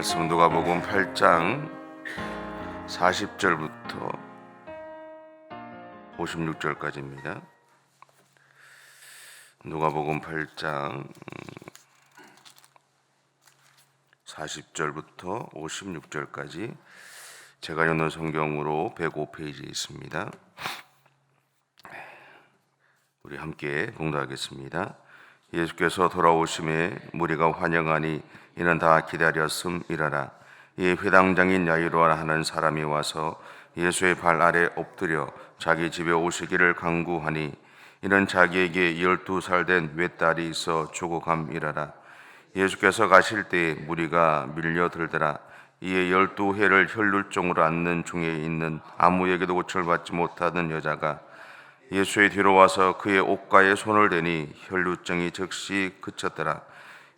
말씀은 누가복음 8장 40절부터 56절까지입니다. 누가복음 8장 40절부터 56절까지 제가 읽는 성경으로 105페이지에 있습니다. 우리 함께 봉독하겠습니다. 예수께서 돌아오심에 무리가 환영하니 이는 다 기다렸음이라라. 이 회당장인 야이로라 하는 사람이 와서 예수의 발 아래 엎드려 자기 집에 오시기를 간구하니 이는 자기에게 12살 된 외딸이 있어 죽어감이라라. 예수께서 가실 때에 무리가 밀려들더라. 이에 12해를 혈루증으로 앓는 중에 있는 아무에게도 고침을 받지 못하던 여자가 예수의 뒤로 와서 그의 옷가에 손을 대니 혈루증이 즉시 그쳤더라.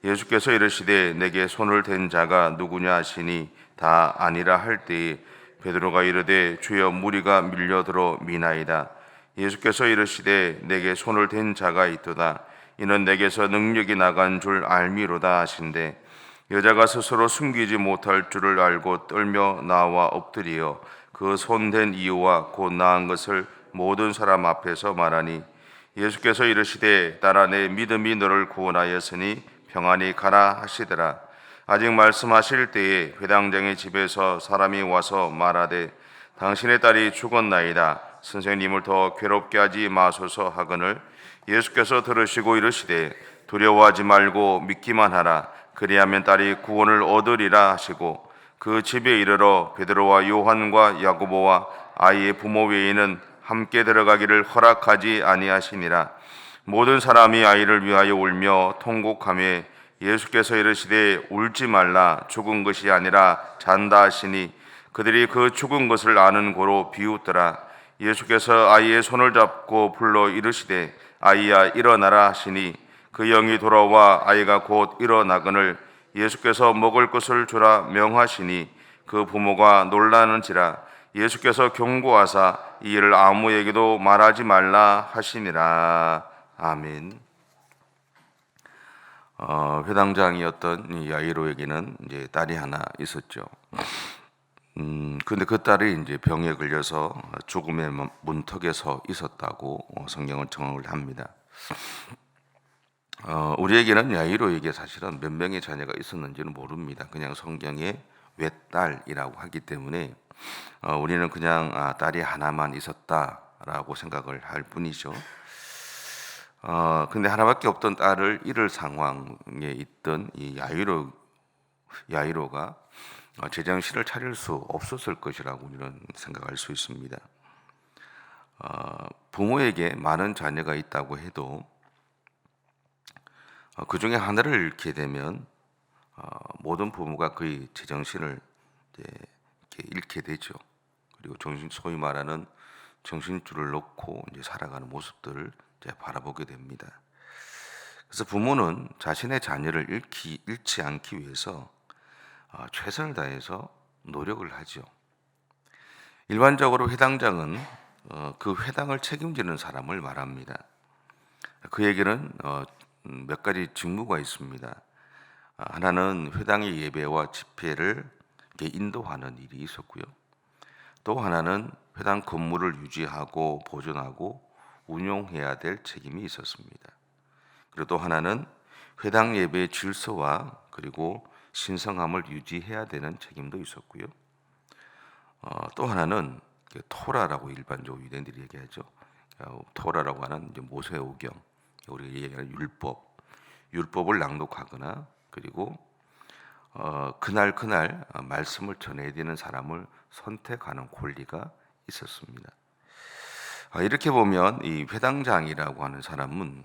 예수께서 이르시되 내게 손을 댄 자가 누구냐 하시니 다 아니라 할 때에 베드로가 이르되 주여 무리가 밀려들어 미나이다. 예수께서 이르시되 내게 손을 댄 자가 있도다. 이는 내게서 능력이 나간 줄 알미로다 하신대 여자가 스스로 숨기지 못할 줄을 알고 떨며 나와 엎드리어 그 손 댄 이유와 곧 나은 것을 모든 사람 앞에서 말하니 예수께서 이르시되 딸아 내 믿음이 너를 구원하였으니 평안히 가라 하시더라. 아직 말씀하실 때에 회당장의 집에서 사람이 와서 말하되 당신의 딸이 죽었나이다. 선생님을 더 괴롭게 하지 마소서 하거늘 예수께서 들으시고 이르시되 두려워하지 말고 믿기만 하라. 그리하면 딸이 구원을 얻으리라 하시고 그 집에 이르러 베드로와 요한과 야고보와 아이의 부모 외에는 함께 들어가기를 허락하지 아니하시니라. 모든 사람이 아이를 위하여 울며 통곡하며 예수께서 이르시되 울지 말라. 죽은 것이 아니라 잔다 하시니 그들이 그 죽은 것을 아는 고로 비웃더라. 예수께서 아이의 손을 잡고 불러 이르시되 아이야 일어나라 하시니 그 영이 돌아와 아이가 곧 일어나거늘 예수께서 먹을 것을 주라 명하시니 그 부모가 놀라는지라. 예수께서 경고하사 이 일을 아무에게도 말하지 말라 하시니라. 아멘. 회당장이었던 야이로에게는 이제 딸이 하나 있었죠. 근데 그 딸이 이제 병에 걸려서 죽음의 문턱에 서 있었다고 성경은 정언을 합니다. 우리에게는 야이로에게 사실은 몇 명의 자녀가 있었는지는 모릅니다. 그냥 성경에 외딸이라고 하기 때문에 우리는 그냥 딸이 하나만 있었다라고 생각을 할 뿐이죠. 근데 하나밖에 없던 딸을 잃을 상황에 있던 이 야이로가 제정신을 차릴 수 없었을 것이라고 우리는 생각할 수 있습니다. 부모에게 많은 자녀가 있다고 해도 그 중에 하나를 잃게 되면 모든 부모가 그의 제정신을 이렇게 잃게 되죠. 그리고 소위 말하는 정신줄을 놓고 이제 살아가는 모습들을 이제 바라보게 됩니다. 그래서 부모는 자신의 자녀를 잃지 않기 위해서 최선을 다해서 노력을 하죠. 일반적으로 회당장은 그 회당을 책임지는 사람을 말합니다. 그에게는 몇 가지 직무가 있습니다. 하나는 회당의 예배와 집회를 인도하는 일이 있었고요. 또 하나는 회당 건물을 유지하고 보존하고 운용해야 될 책임이 있었습니다. 그리고 또 하나는 회당 예배의 질서와 그리고 신성함을 유지해야 되는 책임도 있었고요. 또 하나는 토라라고 일반적으로 유대인들이 얘기하죠. 토라라고 하는 이제 모세오경, 우리가 얘기하는 율법을 낭독하거나 그리고 그날 말씀을 전해야 되는 사람을 선택하는 권리가 있었습니다. 이렇게 보면 이 회당장이라고 하는 사람은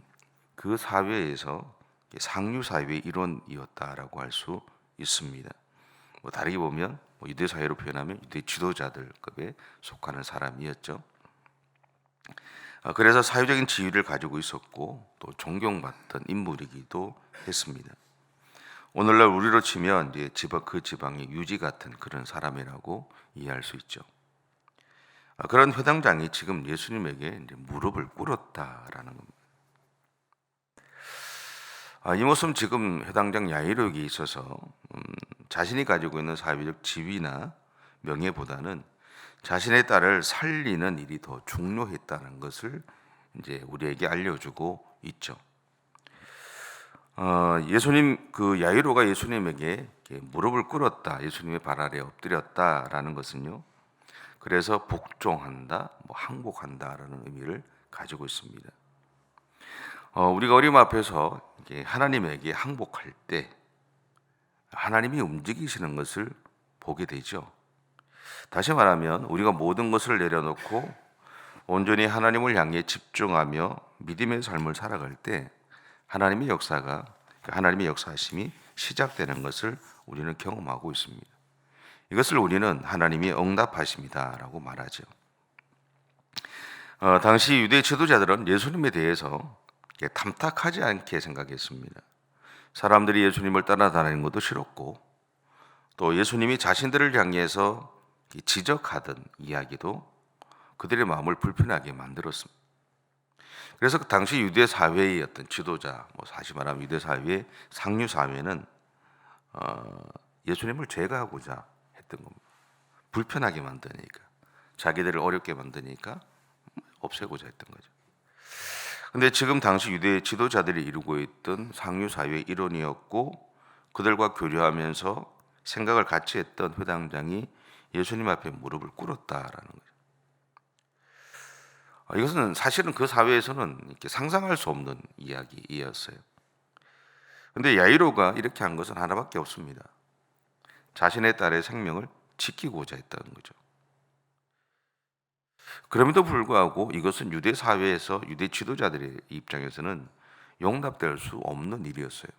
그 사회에서 상류 사회의 일원이었다라고 할 수 있습니다. 다르게 보면 유대 사회로 표현하면 유대 지도자들급에 속하는 사람이었죠. 그래서 사회적인 지위를 가지고 있었고 또 존경받던 인물이기도 했습니다. 오늘날 우리로 치면 이제 그 지방의 유지 같은 그런 사람이라고 이해할 수 있죠. 그런 회당장이 지금 예수님에게 이제 무릎을 꿇었다라는 겁니다. 이 모습은 지금 회당장 야이로에게 있어서 자신이 가지고 있는 사회적 지위나 명예보다는 자신의 딸을 살리는 일이 더 중요했다는 것을 이제 우리에게 알려주고 있죠. 예수님 그 야이로가 예수님에게 이렇게 무릎을 꿇었다, 예수님의 발 아래 엎드렸다라는 것은요. 그래서 복종한다, 항복한다라는 의미를 가지고 있습니다. 우리가 어려움 앞에서 하나님에게 항복할 때 하나님이 움직이시는 것을 보게 되죠. 다시 말하면 우리가 모든 것을 내려놓고 온전히 하나님을 향해 집중하며 믿음의 삶을 살아갈 때 하나님의 역사하심이 시작되는 것을 우리는 경험하고 있습니다. 이것을 우리는 하나님이 응답하심이다라고 말하죠. 당시 유대 지도자들은 예수님에 대해서 탐탁하지 않게 생각했습니다. 사람들이 예수님을 따라다니는 것도 싫었고, 또 예수님이 자신들을 향해서 지적하던 이야기도 그들의 마음을 불편하게 만들었습니다. 그래서 그 당시 유대 사회의 어떤 지도자, 다시 말하면 유대 사회의 상류 사회는 예수님을 제거하고자 했던 겁니다. 불편하게 만드니까, 자기들을 어렵게 만드니까 없애고자 했던 거죠. 근데 지금 당시 유대 지도자들이 이루고 있던 상류 사회의 일원이었고, 그들과 교류하면서 생각을 같이 했던 회당장이 예수님 앞에 무릎을 꿇었다라는 거죠. 이것은 사실은 그 사회에서는 이렇게 상상할 수 없는 이야기였어요. 근데 야이로가 이렇게 한 것은 하나밖에 없습니다. 자신의 딸의 생명을 지키고자 했다는 거죠. 그럼에도 불구하고 이것은 유대 사회에서 유대 지도자들의 입장에서는 용납될 수 없는 일이었어요.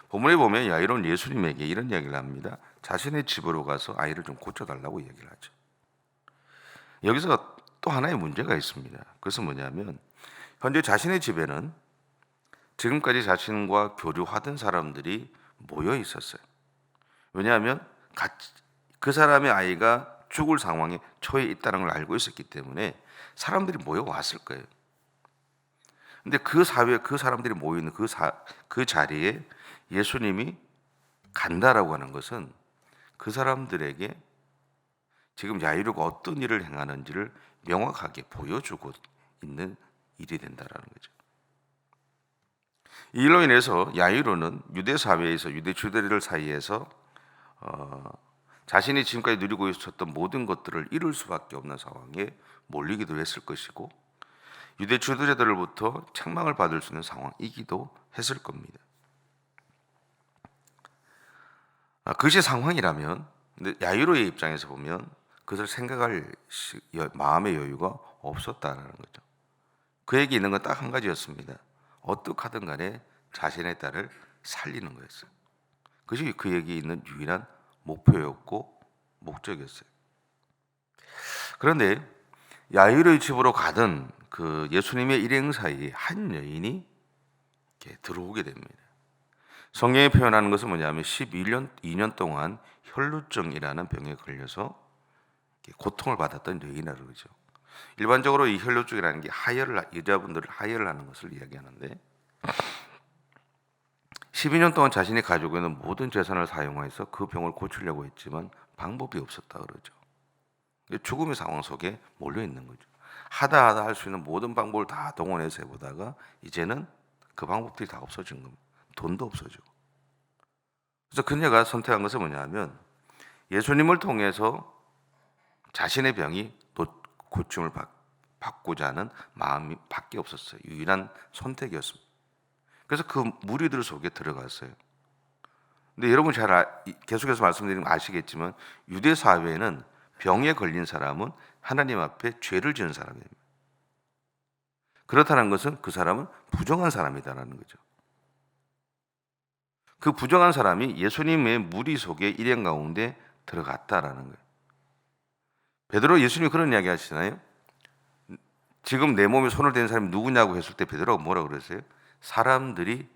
본문에 보면 야이로는 예수님에게 이런 이야기를 합니다. 자신의 집으로 가서 아이를 좀 고쳐달라고 얘기를 하죠. 여기서 또 하나의 문제가 있습니다. 그것은 뭐냐면 현재 자신의 집에는 지금까지 자신과 교류하던 사람들이 모여 있었어요. 왜냐하면 그 사람의 아이가 죽을 상황에 처해 있다는 걸 알고 있었기 때문에 사람들이 모여왔을 거예요. 근데 그 사람들이 모여있는 그 자리에 예수님이 간다라고 하는 것은 그 사람들에게 지금 야이로가 어떤 일을 행하는지를 명확하게 보여주고 있는 일이 된다라는 거죠. 이 일로 인해서 야이로는 유대 사회에서 유대 주대들 사이에서 자신이 지금까지 누리고 있었던 모든 것들을 잃을 수밖에 없는 상황에 몰리기도 했을 것이고, 유대 지도자들로부터 책망을 받을 수 있는 상황이기도 했을 겁니다. 그것이 상황이라면, 근데 야이로의 입장에서 보면 그것을 생각할 마음의 여유가 없었다라는 거죠. 그에게 있는 건 딱 한 가지였습니다. 어떻게 하든 간에 자신의 딸을 살리는 거였어요. 그것이 그에게 있는 유일한 목표였고 목적이었어요. 그런데 야이로의 집으로 가던 그 예수님의 일행 사이에 한 여인이 들어오게 됩니다. 성경에 표현하는 것은 뭐냐면 2년 동안 혈루증이라는 병에 걸려서 고통을 받았던 여인이라고 그러죠. 일반적으로 이 혈루증이라는 게 여자분들을 하혈을 하는 것을 이야기하는데 12년 동안 자신이 가지고 있는 모든 재산을 사용해서 그 병을 고치려고 했지만 방법이 없었다 그러죠. 죽음의 상황 속에 몰려 있는 거죠. 하다 할 수 있는 모든 방법을 다 동원해서 해보다가 이제는 그 방법들이 다 없어진 겁니다. 돈도 없어지고. 그래서 그녀가 선택한 것은 뭐냐면 예수님을 통해서 자신의 병이 고침을 받고자 하는 마음이 밖에 없었어요. 유일한 선택이었습니다. 그래서 그 무리들 속에 들어갔어요. 근데 여러분 계속해서 말씀드리면 아시겠지만 유대 사회에는 병에 걸린 사람은 하나님 앞에 죄를 지은 사람입니다. 그렇다는 것은 그 사람은 부정한 사람이다라는 거죠. 그 부정한 사람이 예수님의 무리 속에 일행 가운데 들어갔다라는 거예요. 베드로 예수님이 그런 이야기 하시잖아요. 지금 내 몸에 손을 댄 사람이 누구냐고 했을 때 베드로가 뭐라고 그랬어요? 사람들이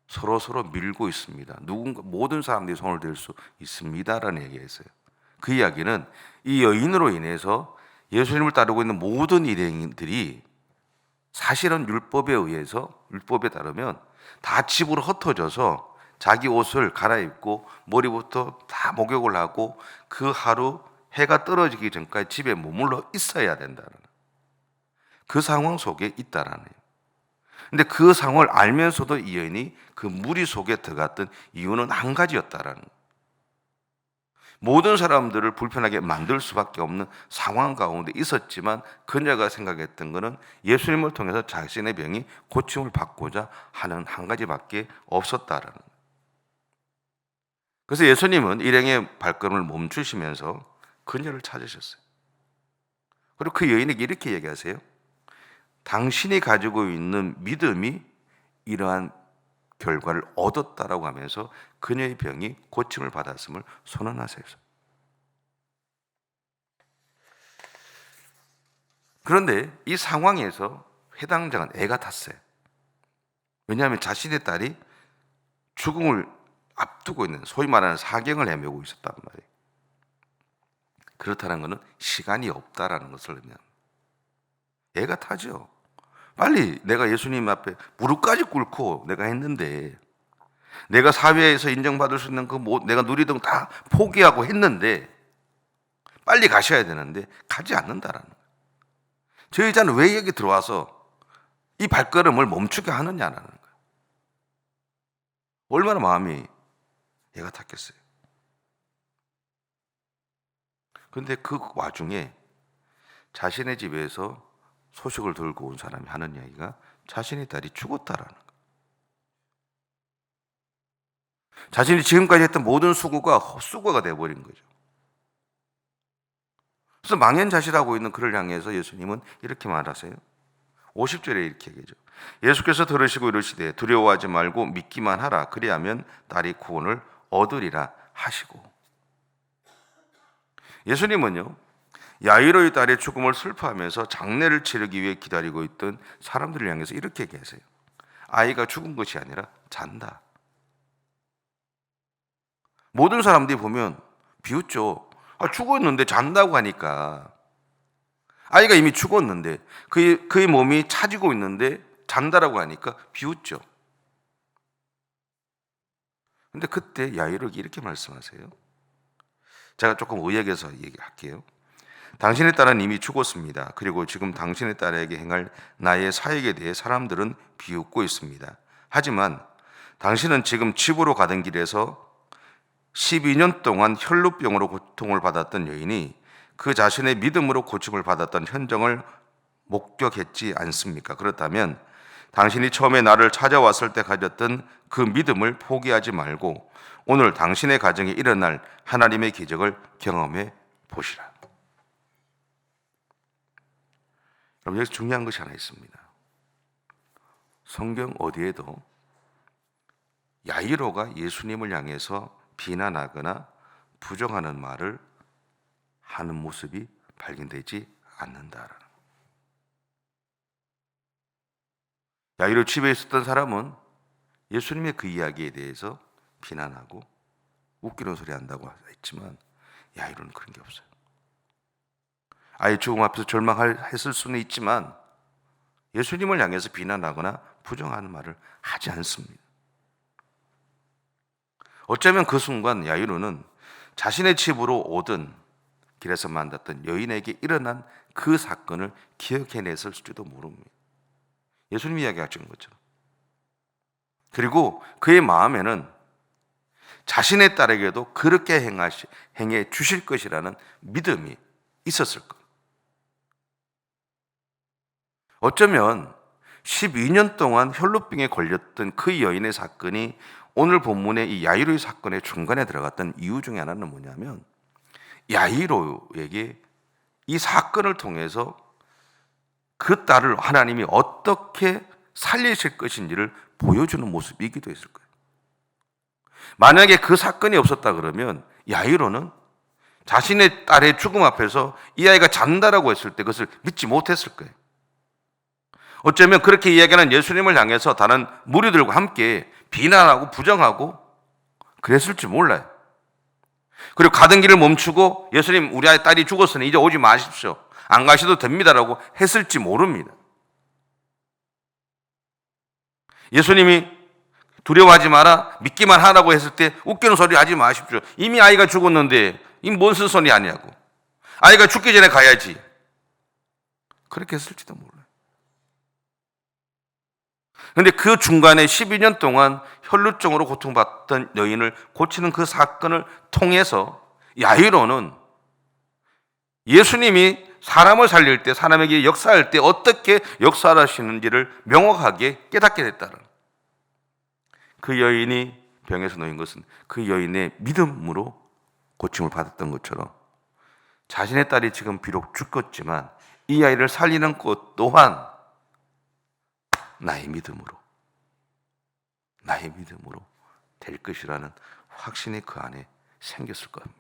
서로 밀고 있습니다. 모든 사람들이 손을 댈 수 있습니다라는 얘기했어요. 그 이야기는 이 여인으로 인해서 예수님을 따르고 있는 모든 일행들이 사실은 율법에 따르면 다 집으로 흩어져서 자기 옷을 갈아입고 머리부터 다 목욕을 하고 그 하루 해가 떨어지기 전까지 집에 머물러 있어야 된다는 그 상황 속에 있다라는 거예요. 근데 그 상황을 알면서도 이 여인이 그 무리 속에 들어갔던 이유는 한 가지였다라는 거예요. 모든 사람들을 불편하게 만들 수밖에 없는 상황 가운데 있었지만 그녀가 생각했던 것은 예수님을 통해서 자신의 병이 고침을 받고자 하는 한 가지밖에 없었다라는 거예요. 그래서 예수님은 일행의 발걸음을 멈추시면서 그녀를 찾으셨어요. 그리고 그 여인에게 이렇게 얘기하세요. 당신이 가지고 있는 믿음이 이러한 결과를 얻었다라고 하면서 그녀의 병이 고침을 받았음을 선언하세요. 그런데 이 상황에서 회당장은 애가 탔어요. 왜냐하면 자신의 딸이 죽음을 앞두고 있는, 소위 말하는 사경을 헤매고 있었단 말이에요. 그렇다는 것은 시간이 없다라는 것을 의미합니다. 애가 타죠. 빨리 내가 예수님 앞에 무릎까지 꿇고 내가 했는데, 내가 사회에서 인정받을 수 있는 내가 누리던 거 다 포기하고 했는데 빨리 가셔야 되는데 가지 않는다라는 거예요. 저 여자는 왜 여기 들어와서 이 발걸음을 멈추게 하느냐라는 거예요. 얼마나 마음이 애가 탔겠어요. 그런데 그 와중에 자신의 집에서 소식을 들고 온 사람이 하는 이야기가 자신의 딸이 죽었다라는 거예요. 자신이 지금까지 했던 모든 수고가 헛수고가 되어버린 거죠. 그래서 망연자실하고 있는 그를 향해서 예수님은 이렇게 말하세요. 50절에 이렇게 얘기하죠. 예수께서 들으시고 이르시되 두려워하지 말고 믿기만 하라. 그리하면 딸이 구원을 얻으리라 하시고. 예수님은요, 야이로의 딸의 죽음을 슬퍼하면서 장례를 치르기 위해 기다리고 있던 사람들을 향해서 이렇게 얘기하세요. 아이가 죽은 것이 아니라 잔다. 모든 사람들이 보면 비웃죠. 죽었는데 잔다고 하니까. 아이가 이미 죽었는데 그의 몸이 차지고 있는데 잔다라고 하니까 비웃죠. 근데 그때 야이로에게 이렇게 말씀하세요. 제가 조금 의역해서 얘기할게요. 당신의 딸은 이미 죽었습니다. 그리고 지금 당신의 딸에게 행할 나의 사역에 대해 사람들은 비웃고 있습니다. 하지만 당신은 지금 집으로 가던 길에서 12년 동안 혈루병으로 고통을 받았던 여인이 그 자신의 믿음으로 고침을 받았던 현장을 목격했지 않습니까? 그렇다면 당신이 처음에 나를 찾아왔을 때 가졌던 그 믿음을 포기하지 말고 오늘 당신의 가정에 일어날 하나님의 기적을 경험해 보시라. 여러분, 여기서 중요한 것이 하나 있습니다. 성경 어디에도 야이로가 예수님을 향해서 비난하거나 부정하는 말을 하는 모습이 발견되지 않는다라는 거예요. 야이로 집에 있었던 사람은 예수님의 그 이야기에 대해서 비난하고 웃기는 소리 한다고 했지만 야이로는 그런 게 없어요. 아이 죽음 앞에서 절망했을 수는 있지만 예수님을 향해서 비난하거나 부정하는 말을 하지 않습니다. 어쩌면 그 순간 야이로는 자신의 집으로 오던 길에서 만났던 여인에게 일어난 그 사건을 기억해냈을지도 모릅니다. 예수님이 이야기하신 것처럼. 그리고 그의 마음에는 자신의 딸에게도 그렇게 행해 주실 것이라는 믿음이 있었을 거예요. 어쩌면 12년 동안 혈루병에 걸렸던 그 여인의 사건이 오늘 본문의 이 야이로의 사건의 중간에 들어갔던 이유 중에 하나는 뭐냐면 야이로에게 이 사건을 통해서 그 딸을 하나님이 어떻게 살리실 것인지를 보여주는 모습이기도 했을 거예요. 만약에 그 사건이 없었다 그러면 야이로는 자신의 딸의 죽음 앞에서 이 아이가 잔다라고 했을 때 그것을 믿지 못했을 거예요. 어쩌면 그렇게 이야기하는 예수님을 향해서 다른 무리들과 함께 비난하고 부정하고 그랬을지 몰라요. 그리고 가던 길을 멈추고 예수님, 우리 아이 딸이 죽었으니 이제 오지 마십시오. 안 가셔도 됩니다라고 했을지 모릅니다. 예수님이 두려워하지 마라, 믿기만 하라고 했을 때 웃기는 소리 하지 마십시오. 이미 아이가 죽었는데 이 뭔 쓴소리 아니냐고. 아이가 죽기 전에 가야지. 그렇게 했을지도 몰라요. 그런데 그 중간에 12년 동안 혈루증으로 고통받던 여인을 고치는 그 사건을 통해서 야이로는 예수님이 사람을 살릴 때, 사람에게 역사할 때 어떻게 역사하시는지를 명확하게 깨닫게 됐다는, 그 여인이 병에서 놓인 것은 그 여인의 믿음으로 고침을 받았던 것처럼 자신의 딸이 지금 비록 죽었지만 이 아이를 살리는 것 또한 나의 믿음으로 될 것이라는 확신이 그 안에 생겼을 겁니다.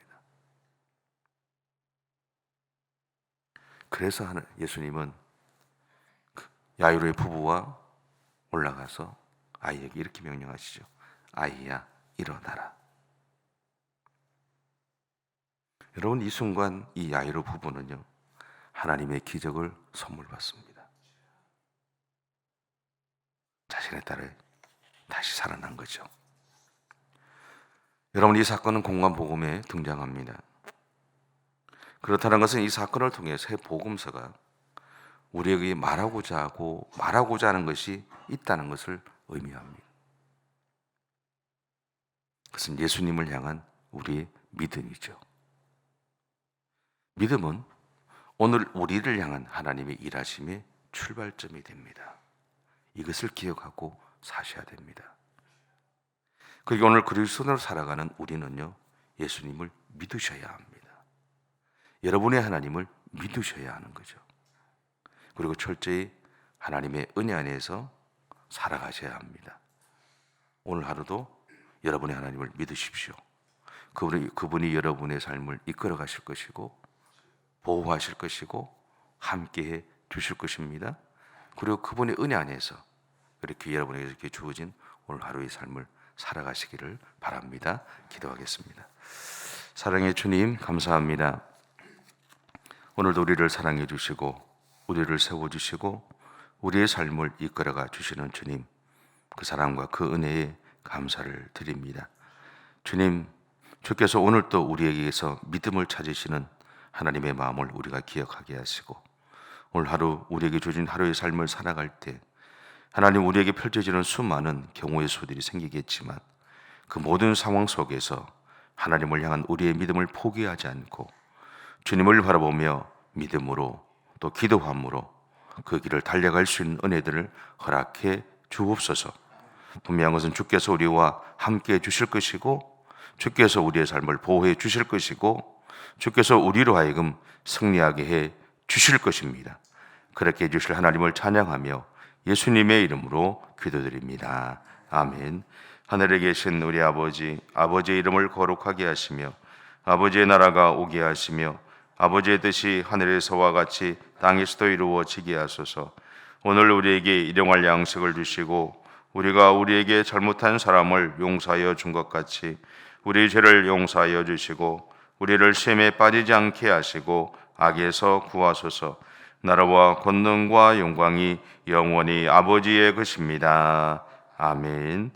그래서 예수님은 야이로의 부부와 올라가서 아이에게 이렇게 명령하시죠. 아이야, 일어나라. 여러분, 이 순간 이 야이로 부부는요, 하나님의 기적을 선물 받습니다. 자신의 딸을 다시 살아난 거죠. 여러분, 이 사건은 공관복음에 등장합니다. 그렇다는 것은 이 사건을 통해서 복음서가 우리에게 말하고자 하는 것이 있다는 것을 의미합니다. 그것은 예수님을 향한 우리의 믿음이죠. 믿음은 오늘 우리를 향한 하나님의 일하심의 출발점이 됩니다. 이것을 기억하고 사셔야 됩니다. 그리고 오늘 그리스도인으로 살아가는 우리는요, 예수님을 믿으셔야 합니다. 여러분의 하나님을 믿으셔야 하는 거죠. 그리고 철저히 하나님의 은혜 안에서 살아가셔야 합니다. 오늘 하루도 여러분의 하나님을 믿으십시오. 그분이 여러분의 삶을 이끌어 가실 것이고 보호하실 것이고 함께해 주실 것입니다. 그리고 그분의 은혜 안에서 이렇게 여러분에게 이렇게 주어진 오늘 하루의 삶을 살아가시기를 바랍니다. 기도하겠습니다. 사랑의 주님, 감사합니다. 오늘도 우리를 사랑해 주시고 우리를 세워주시고 우리의 삶을 이끌어가 주시는 주님, 그 사랑과 그 은혜에 감사를 드립니다. 주님, 주께서 오늘 또 우리에게서 믿음을 찾으시는 하나님의 마음을 우리가 기억하게 하시고 오늘 하루 우리에게 주신 하루의 삶을 살아갈 때 하나님, 우리에게 펼쳐지는 수많은 경우의 수들이 생기겠지만 그 모든 상황 속에서 하나님을 향한 우리의 믿음을 포기하지 않고 주님을 바라보며 믿음으로 또 기도함으로 그 길을 달려갈 수 있는 은혜들을 허락해 주옵소서. 분명한 것은 주께서 우리와 함께 해 주실 것이고 주께서 우리의 삶을 보호해 주실 것이고 주께서 우리로 하여금 승리하게 해 주실 것입니다. 그렇게 해 주실 하나님을 찬양하며 예수님의 이름으로 기도드립니다. 아멘. 하늘에 계신 우리 아버지, 아버지의 이름을 거룩하게 하시며 아버지의 나라가 오게 하시며 아버지의 뜻이 하늘에서와 같이 땅에서도 이루어지게 하소서. 오늘 우리에게 일용할 양식을 주시고 우리가 우리에게 잘못한 사람을 용서하여 준 것 같이 우리 죄를 용서하여 주시고 우리를 시험에 빠지지 않게 하시고 악에서 구하소서. 나라와 권능과 영광이 영원히 아버지의 것입니다. 아멘.